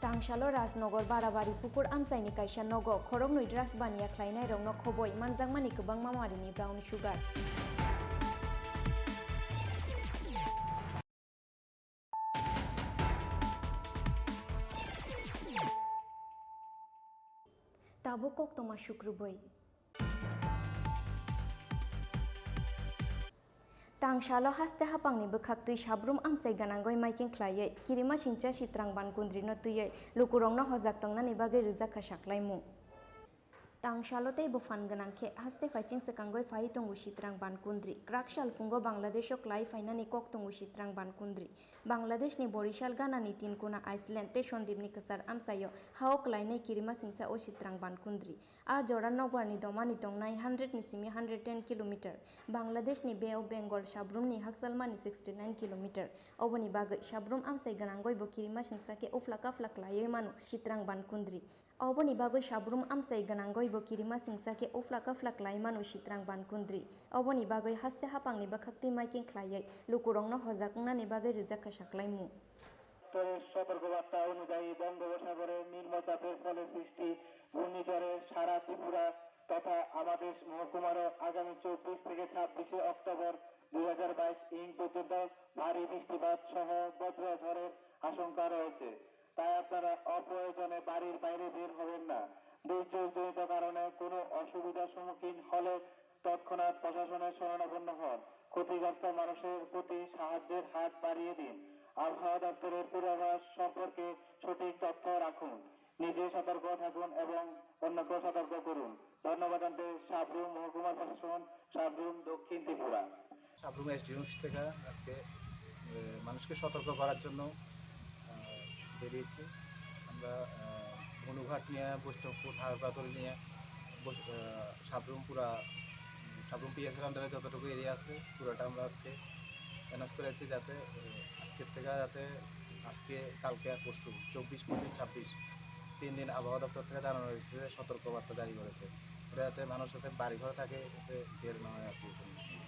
Tangshalo Rasnogor Barabari Pukur Amsaini Kaisha Nogo Khorok Nui Drugs Bania Klainai Rong no Khoboi Manjangmani Kubang Mamarini Brown Sugar Tabu Koktoma Shukrubai Tangshalo haste hapangni bukhaktui sabrum amsai ganangoi maiking khlaiye kirima singcha Shitrang Bankundri no tuye lukurong no hojak tongnani bagai rujak khasaklaimu Tangshalote bufan ganangkhe haste faiching sekangoi fai tongu Shitrang Bankundri Krakshal fungo Bangladesho klai fainani kok tongu Shitrang Bankundri Bangladesh ni Borishal ganani tinkuna Iceland te sondipni kasar amsayo hao klainai kirima singcha o Shitrang Bankundri a joran nogwarni domani tongnai 100 ni simi 110 km Bangladesh ni Bay of Bengal sabrum ni haksalmani 69 km oboni bagai sabrum amsai ganangoi bo kirima singcha ke uflaka flaklaiye manu Shitrang Bankundri Oboni bagoi sabrum amsai ganangoi bo kirima singsa ke uflaka flaklai manu Shitrang Bankundri oboni bagoi haste hapangni bakhakti maiking khlaiye lukurong no hojakna ni bagai rijak khasaklaimu সতর্কবার্তা অনুযায়ী বঙ্গোপসাগরে নিম্নচাপের ফলে সৃষ্টি ঘূর্ণিঝড়ে সারা ত্রিপুরা তথা আমাদের মহকুমারও আগামী 24 থেকে 26 অক্টোবর 2022 ইং পর্যন্ত ভারী বৃষ্টিপাত সহ বজ্রঝড়ের আশঙ্কা রয়েছে তাই আপনারা অপ্রয়োজনে বাড়ির বাইরে বের হবেন না দুর্যোগজনিত কারণে কোনো অসুবিধার সম্মুখীন হলে তৎক্ষণাৎ প্রশাসনের শরণাপন্ন হন ক্ষতিগ্রস্ত মানুষের প্রতি সাহায্যের হাত বাড়িয়ে দিন আবহাওয়া দপ্তরের পূর্বাভাস সম্পর্কে সঠিক তথ্য রাখুন নিজে সতর্ক থাকুন এবং অন্যকে সতর্ক করুন ধন্যবাদ জানাতে সাবরুম মহকুমা প্রশাসন সাবরুম দক্ষিণ ত্রিপুরা সাবরুম এসডিএম থেকে আজকে মানুষকে সতর্ক করার জন্য বেরিয়েছি আমরা মনুঘাট নিয়ে বৈষ্ণবপুর হারবাতল নিয়ে সাবরুম পিএসের আন্ডারে যতটুকু এরিয়া আছে পুরোটা আমরা আজকে অ্যানাউন্স করে যাচ্ছি যাতে আজকের থেকে যাতে আজকে কালকে আর পরশু 24, 25, 26 3 দিন আবহাওয়া দপ্তর থেকে জানানো হয়েছে যে সতর্কবার্তা জারি করেছে, এটা যাতে মানুষ যাতে বাড়ি ঘরে থাকে, এতে বের না হয় আর কি।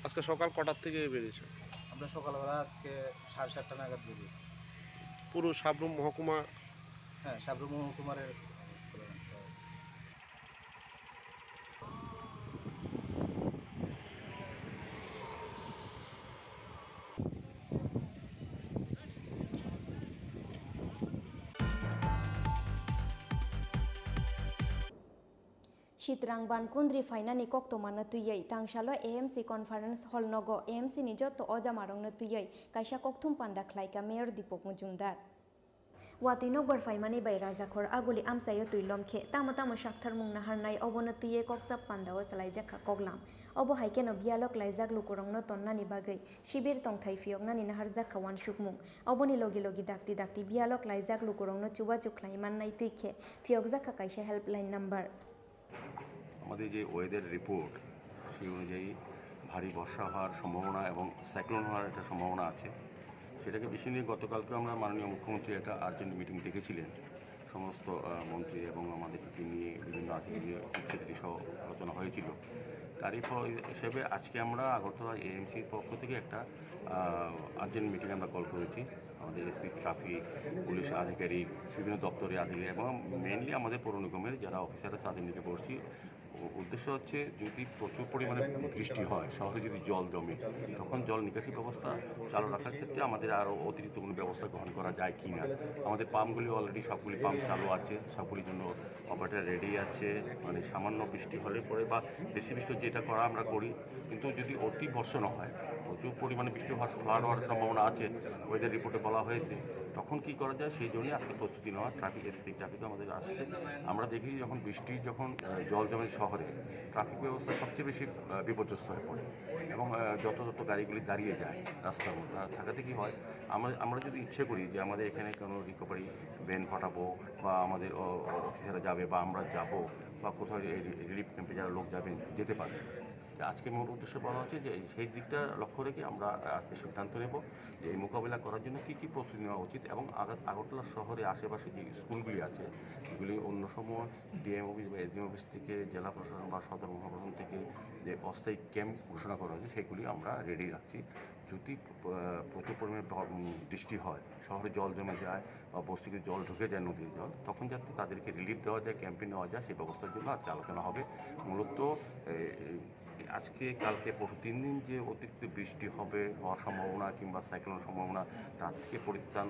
আজকে সকাল কটার থেকে বেরিয়েছে? আমরা সকালবেলা আজকে 7:30 নাগাদ বেরিয়েছি। পুরো সাবরুম মহকুমা? হ্যাঁ, সাবরুম মহকুমার Shitrang ban kundri fainani koktoma na tuyai tangshalo AMC conference hall nogo AMC ni jotto ojamarong na tuyai kaisa kokthum panda khlaika mayor Dipok Mujumdar Watino berfaimani bai rajakhor aguli amsayo tuilomkhe tamo shakthar mungna harnai obona tuye kokchap pandao salaijaka koglam obo haikeno bialok laijak lukurongno tonnani bagai shibir tongthai fioknani naharjaka wansukmung oboni logi dakti bialok laijak lukurongno chuba chuklai mannai tuikhe fiokjaka kaisa helpline number আমাদের যে weather report সেই অনুযায়ী ভারী বর্ষা হওয়ার সম্ভাবনা এবং cyclone হওয়ার একটা সম্ভাবনা আছে, সেটাকে বিষয় নিয়ে গতকালকে আমরা মাননীয় মুখ্যমন্ত্রী একটা আর্জেন্ট মিটিং ডেকেছিলেন সমস্ত মন্ত্রী এবং আমাদেরকে নিয়ে বিভিন্ন আধিকারিক সেক্রেটারি সহ আলোচনা হয়েছিল। তারই হিসেবে আজকে আমরা আগরতলা এএমসির পক্ষ থেকে একটা আর্জেন্ট মিটিং আমরা কল করেছি আমাদের এসপি ট্রাফিক পুলিশ আধিকারিক বিভিন্ন দপ্তরের আধিকারিক এবং মেনলি আমাদের পৌর নিগমের যারা অফিসারের তাদের নিয়ে বসছি। উদ্দেশ্য হচ্ছে যদি প্রচুর পরিমাণে বৃষ্টি হয়, শহরে যদি জল জমে, তখন জল নিকাশি ব্যবস্থা চালু রাখার ক্ষেত্রে আমাদের আরও অতিরিক্ত কোনো ব্যবস্থা গ্রহণ করা যায় কি না। আমাদের পাম্পগুলি অলরেডি সবগুলি পাম্প চালু আছে, সবগুলির জন্য অপারেটর রেডি আছে। মানে সামান্য বৃষ্টি হলে পরে বা বেশি বৃষ্টি যেটা করা আমরা করি, কিন্তু যদি অতি বর্ষণ হয়, প্রচুর পরিমাণে বৃষ্টি হওয়ার ফ্লাড হওয়ার সম্ভাবনা আছে, ওয়েদার রিপোর্টে বলা হয়েছে, তখন কি করা যায় সেই জন্যই আজকে প্রস্তুতি নেওয়া। ট্রাফিক এসপি ট্রাফিক আমাদের আসছে। আমরা দেখি যখন বৃষ্টি যখন জল জমে শহরে, ট্রাফিক ব্যবস্থা সবচেয়ে বেশি বিপর্যস্ত হয়ে পড়ে এবং যত গাড়িগুলি দাঁড়িয়ে যায় রাস্তার মধ্যে থাকাতে কি হয়, আমরা যদি ইচ্ছে করি যে আমাদের এখানে কোনো রিকভারি ভ্যান পাঠাবো বা আমাদের অফিসাররা যাবে বা আমরা যাব বা কোথাও রিলিফ ক্যাম্পে যারা লোক যাবেন যেতে পারবে। আজকে মূল উদ্দেশ্য বলা হচ্ছে যে সেই দিকটা লক্ষ্য রেখে আমরা আজকে সিদ্ধান্ত নেব যে এই মোকাবিলা করার জন্য কী কী প্রস্তুতি নেওয়া উচিত এবং আগরতলা শহরে আশেপাশে যে স্কুলগুলি আছে এগুলি অন্য সময় ডিএম অফিস বা এসডিএম অফিস থেকে জেলা প্রশাসন বা সদর মহাপ্রশাসন থেকে যে অস্থায়ী ক্যাম্প ঘোষণা করা হয়েছে সেগুলি আমরা রেডি রাখছি। যদি প্রচুর পরিমাণে বৃষ্টি হয়, শহরে জল জমে যায় বা বস্তিতে জল ঢুকে যায়, নদীর জল, তখন যাতে তাদেরকে রিলিফ দেওয়া যায়, ক্যাম্পে নেওয়া যায়, সেই ব্যবস্থার জন্য আজকে আলোচনা হবে। মূলত আজকে কালকে পরশু 3 দিন যে অতিরিক্ত বৃষ্টি হওয়ার সম্ভাবনা কিংবা সাইক্লোনের সম্ভাবনা, তার থেকে পরিত্রাণ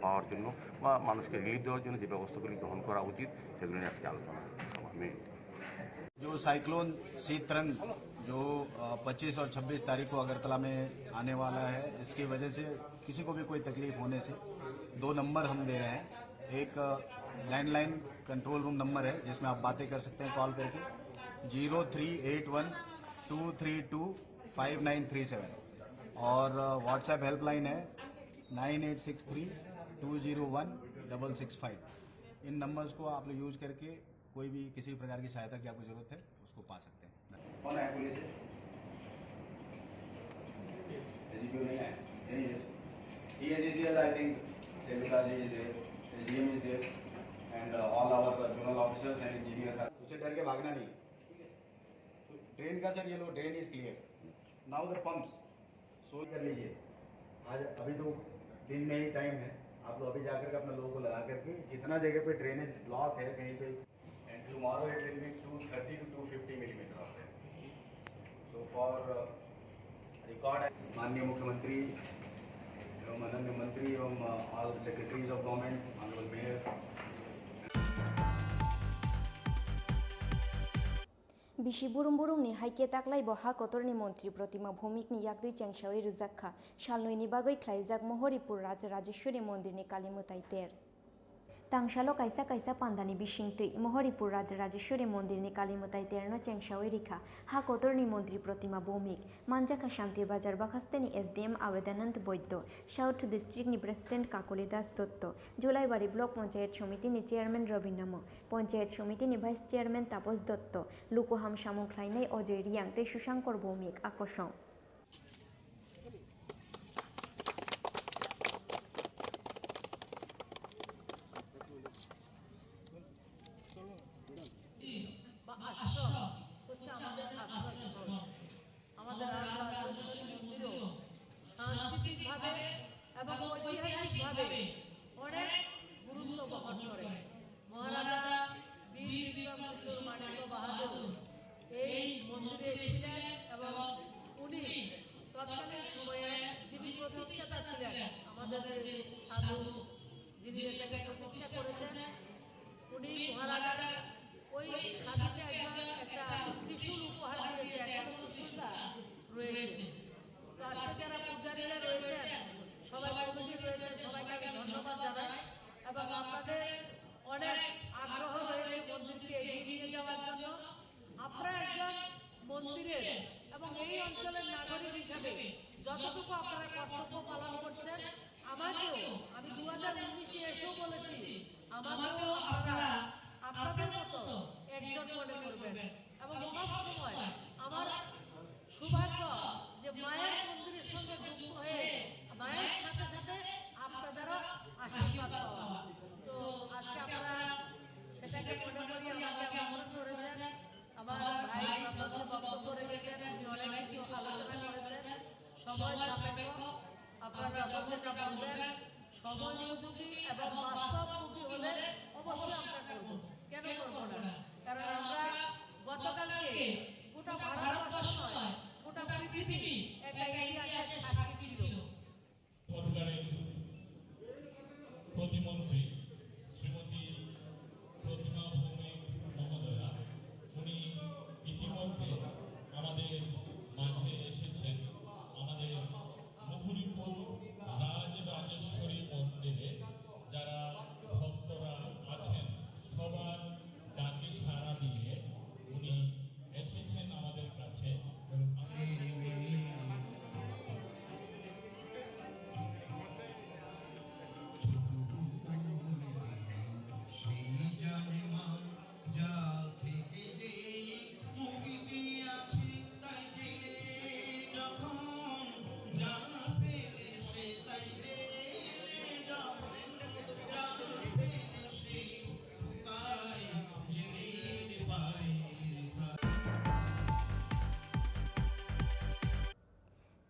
পাওয়ার জন্য বা মানুষকে রিলিফ দেওয়ার জন্য যে ব্যবস্থাগুলি গ্রহণ করা উচিত সেগুলি নিয়ে আজকে আলোচনা সভা মেন। जो साइक्लोन शीतरंग जो 25 और 26 तारीख को अगरतला में आने वाला है, इसकी वजह से किसी को भी कोई तकलीफ होने से 2 नंबर हम दे रहे हैं। एक लैंडलाइन कंट्रोल रूम नंबर है जिसमें आप बातें कर सकते हैं कॉल करके, 0381-232-5937 और व्हाट्सएप हेल्पलाइन है 9863-201-665। इन नंबर्स को आप लोग यूज करके कोई भी किसी प्रकार की सहायता की आपको जरूरत है उसको पा सकते हैं। कौन है पुलिस है? एजीपी नहीं है? ESECL I think Telugu is there, SDM is there and all our zonal officers and engineers are. उसे डर के भागना नहीं। ट्रेन का सर ये लो, drain is clear. Now the pumps सो कर लीजिए। आज अभी तो दिन में ही टाइम है, आप लोग अभी जाकर के अपने लोगों को लगा करके जितना जगह पे ड्रेनेज ब्लॉक है कहीं पे, and tomorrow it will be 230 to 250 millimeter of rain. So for record, माननीय मुख्यमंत्री एवं माननीय मंत्री एवं all secretaries of government, honorable mayor. Bishi burum ni haike taklai bo ha kotorni mantri protima bhumik ni yakdui chengshawai rujakha shalnoi ni bagoi khlaijak Mohoripur Rajeshwari Mondir ni Kalimutai ter Tangshalo kaisa pandani bishingtui Mohoripur Rajeshwari Mondir ni Kalimutai terno chengshawai rikha ha kotorni mantri protima bhumik Manjaka Shanti Bazar Bakhasteni SDM Avedanand Boiddo South District ni President Kakolidas Dotto Julaibari Block Panchayat Committee ni Chairman Robinamo Panchayat Committee ni Vice Chairman Tapos Dotto Lukuham Shamung Khlainai Ojay Riang te Shushankor Bhumik Akoshong ভাবে এবং ঐতিহাসিকভাবে অনেক গুরুত্ব বহন করে। মহারাজা বীর বিক্রম কিশোর মানিক্য বাহাদুর এই মন্দিরে এসেছিলেন এবং উনি তৎকালীন সময়ে যিনি প্রতিষ্ঠাতা ছিলেন, আমাদের যে সাধু যিনি এটাকে প্রতিষ্ঠা করেছেন, উনি মহারাজা ওই সাধুকে একজন একটা ত্রিশূল উপহার দিয়েছে। এখন ত্রিশূলটা রয়েছে। তো আজকে যারা পূজারীরা রয়েছেন, সবাই কমিটি রয়েছে, সবাইকে আমি ধন্যবাদ জানাই এবং আপনাদের অনেক আগ্রহ রয়েছে মন্দিরকে এগিয়ে নিয়ে যাওয়ার জন্য। আপনারা একজন মন্দিরের এবং এই অঞ্চলের নাগরিক হিসাবে যতটুকু আপনারা কর্তব্য পালন করছেন, আমাকেও আমি 2019-এ এসেও বলেছি, আমাকেও আপনারা আপনাদের মতো একজন মনে করবেন এবং সব সময় আমার সৌভাগ্য যে মায়ের মন্দিরের সঙ্গে যুক্ত হয়ে মায়ের সাথে সাথে আপনাদেরও আশীর্বাদ পাওয়া। তো আজকে আপনারা সেটাকে মনে করি আমাকে আমন্ত্রণ করেছেন। আমার ভাই বক্তব্য রেখেছেন, উনি অনেক কিছু আলোচনা করেছেন। সময় সাপেক্ষ আপনারা যখন যেটা বলবেন সময় উপযোগী এবং বাস্তবমুখী হলে অবশ্যই আমরা করব। কেন করব না? কারণ আমরা গতকালকে গোটা ভারতবর্ষ নয়, গোটা পৃথিবী একটা ইতিহাসের সাক্ষী ছিল। সরকারের প্রতিমন্ত্রী শ্রীমতী প্রতিমা ভৌমিক মহোদয়া, উনি ইতিমধ্যে আমাদের মাঝে এসেছেন। আমাদের মুহুরীপুর রাজরাজেশ্বরী মন্দিরে যারা ভক্তরা আছেন সবার ডাকে সাড়া দিয়ে উনি এসেছেন আমাদের কাছে।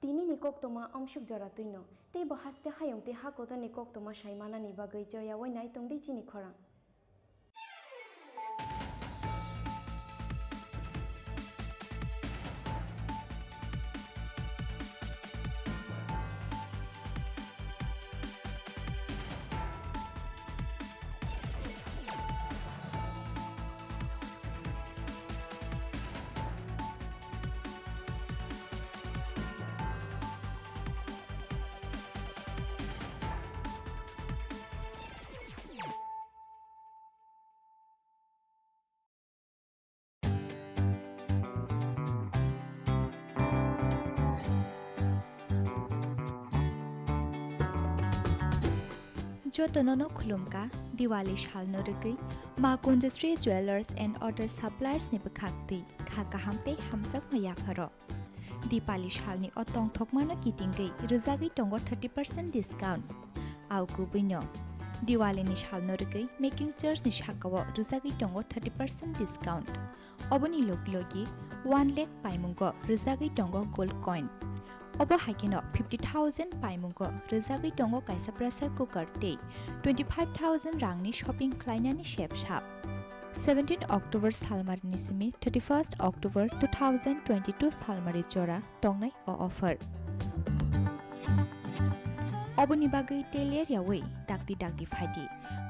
Tini ni kok toma amshuk jara tuino. Tei bahaste hayong te ha kota ni kok toma shaimana ni bagai joya wai nai tong di chini khorang. Jotonono khulumka Diwali shalno rugui Makunjastri Jewelers and Other Suppliers ni bekhakti khaka hamte hamsak maya kharo Dipali shalni otong thokmano kitingei rizagi tongo 30% discount au kubino Diwali ni shalno rugui Making Chairs ni shakawo rizagi tongo 30% discount Oboni logi 1 lakh paimungo rizagi tongo gold coin Obo haikino 50,000 paimungo rizagi tongo kaisa pressure cooker te 25,000 rangni shopping klainani shape shop 17 October salmari nisimi 31st October 2022 salmari jora tongnai o offer Oboni bagai teler yawi dakti phaidi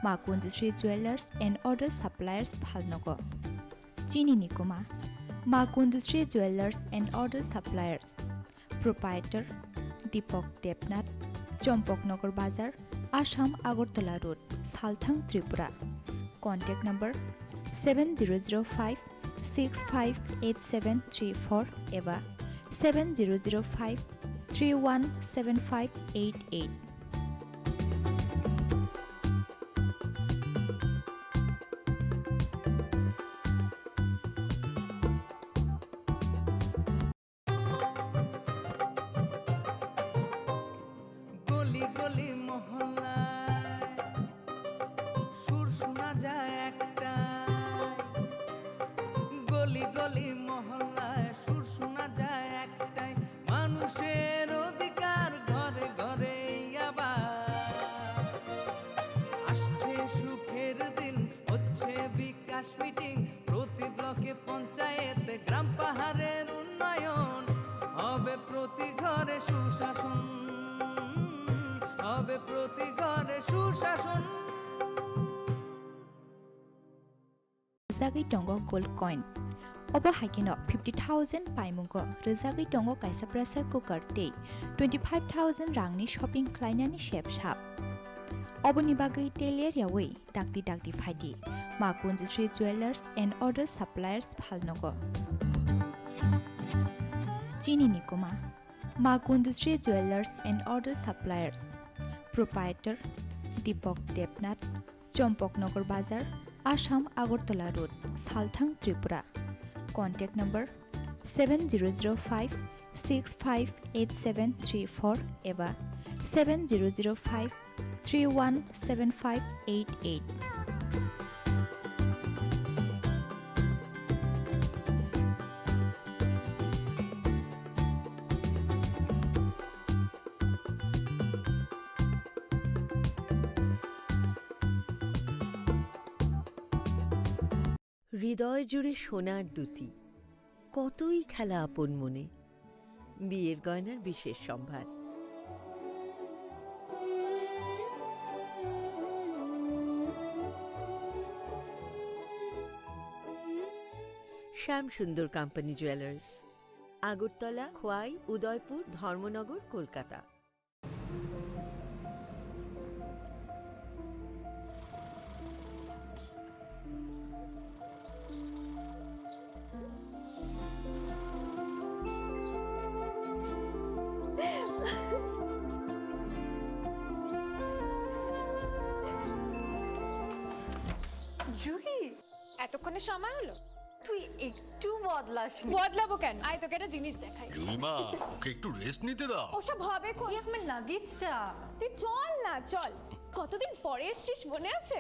Makunjastri Jewelers and Other Suppliers phalnogo Chini nikoma Makunjastri Jewelers and Other Suppliers Proprietor Deepak Debnath Chompoknagar Bazar Assam Agartala Road Salthang Tripura Contact number 7005 658734 eva 7005 317588 মানুষের অধিকার ঘরে ঘরে rizagi tongo gold coin obo haikino 50,000 paimungo rizagi tongo kaisa pressure cooker te 25,000 rangni shopping klainani shape shap oboni bagai teler yawi dakti phaidi ma kunjisri jewelers and other suppliers phalnogo chini nikoma ma kunjisri jewelers and other suppliers proprietor Deepak Debnath Champaknagar Bazar Assam Agartala Road Salthang Tripura contact number 7005 658734 eba 7005 317588 হৃদয় জুড়ে সোনার দুটি কতই খেলা আপন মনে বিয়ের গয়নার বিশেষ সম্ভার শ্যামসুন্দর কোম্পানি জুয়েলার্স আগরতলা খোয়াই উদয়পুর ধর্মনগর কলকাতা জুহি এতক্ষণে সময় হলো তুই একটু বদলাসনি বদলাবো কেন আয় তোকে একটা জিনিস দেখাই জুইমা ওকে একটু রেস্ট নিতে দাও ওসব হবে কোন আমার লাগেজটা তুই চল না চল কতদিন পরে এসেছিস মনে আছে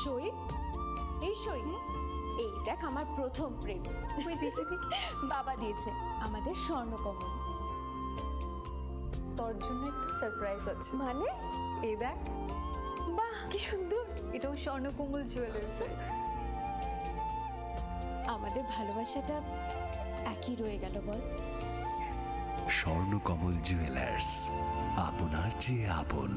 সই এই সই এই দেখ আমার প্রথম প্রেম তুই দেখে বাবা দিয়েছে আমাদের স্বর্ণকমল তোর জন্য একটা সারপ্রাইজ আছে মানে এই দেখ বাহ কি সুন্দর এটাও স্বর্ণকমল জুয়েলার্স আমাদের ভালোবাসাটা একই রয়ে গেল বল স্বর্ণকমল জুয়েলার্স আপনার চেয়ে আপন